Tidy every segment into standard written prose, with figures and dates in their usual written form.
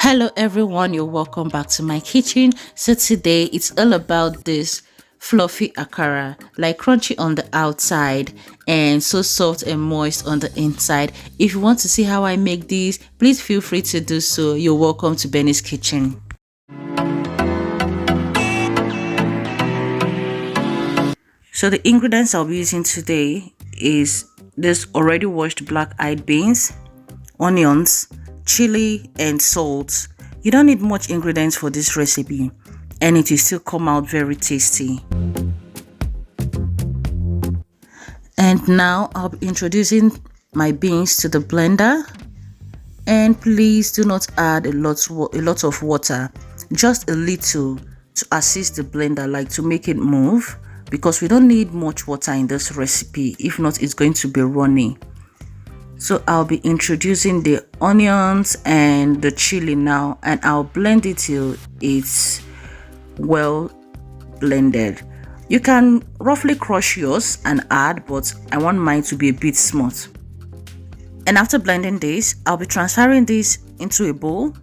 Hello everyone, you're welcome back to my kitchen. So today it's all about this fluffy akara, like crunchy on the outside and so soft and moist on the inside. If you want to see how I make these, please feel free to do so. You're welcome to Benny's kitchen. So the ingredients I'll be using today is this already washed black-eyed beans, onions, chili and salt. You don't need much ingredients for this recipe and it will still come out very tasty. And now I'll be introducing my beans to the blender, and please do not add a lot of water, just a little to assist the blender, like to make it move, because we don't need much water in this recipe. If not, it's going to be runny. So I'll be introducing the onions and the chili now, and I'll blend it till it's well blended. You can roughly crush yours and add, but I want mine to be a bit smooth. And after blending this, I'll be transferring this into a bowl.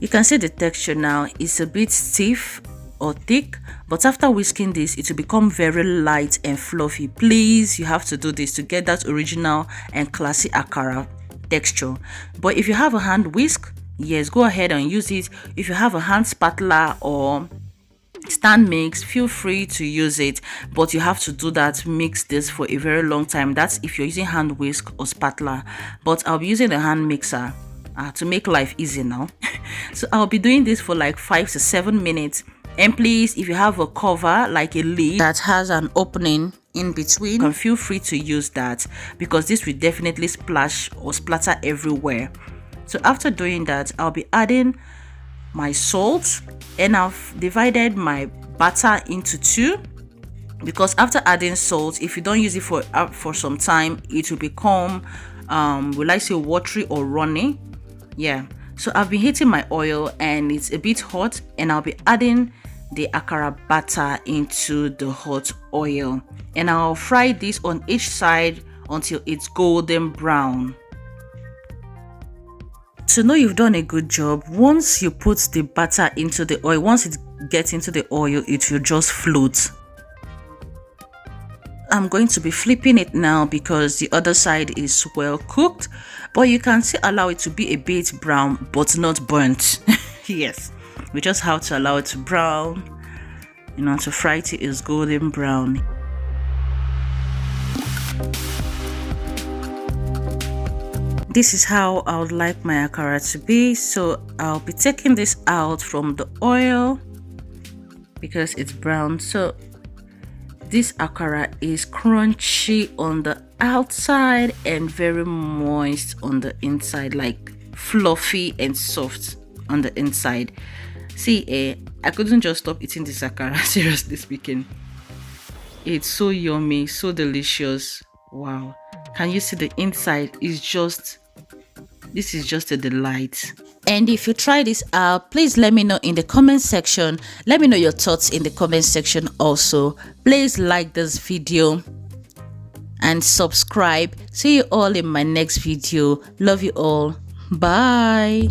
You can see the texture now. It's a bit stiff or thick, but after whisking this, it will become very light and fluffy. Please, you have to do this to get that original and classy akara texture. But if you have a hand whisk, yes, go ahead and use it. If you have a hand spatula or stand mix, feel free to use it, but you have to do that, mix this for a very long time. That's if you're using hand whisk or spatula, but I'll be using the hand mixer to make life easy now. So I'll be doing this for like 5 to 7 minutes. And please, if you have a cover like a lid that has an opening in between, you can feel free to use that, because this will definitely splash or splatter everywhere. So after doing that, I'll be adding my salt, and I've divided my batter into 2, because after adding salt, if you don't use it for some time, it will become will I say watery or runny. Yeah, so I've been heating my oil and it's a bit hot, and I'll be adding the akara batter into the hot oil, and I'll fry this on each side until it's golden brown. To know you've done a good job, once you put the batter into the oil, once it gets into the oil, it will just float. I'm going to be flipping it now because the other side is well cooked, but you can still allow it to be a bit brown but not burnt. Yes, we just have to allow it to brown, to fry it is golden brown. This is how I would like my akara to be. So I'll be taking this out from the oil because it's brown. So this akara is crunchy on the outside and very moist on the inside, like fluffy and soft on the inside. See, I couldn't just stop eating this akara, seriously speaking. It's so yummy, so delicious. Wow, can you see the inside? This is just a delight. And if you try this out, please let me know in the comment section. Let me know your thoughts in the comment section also. Please like this video and subscribe. See you all in my next video. Love you all. Bye.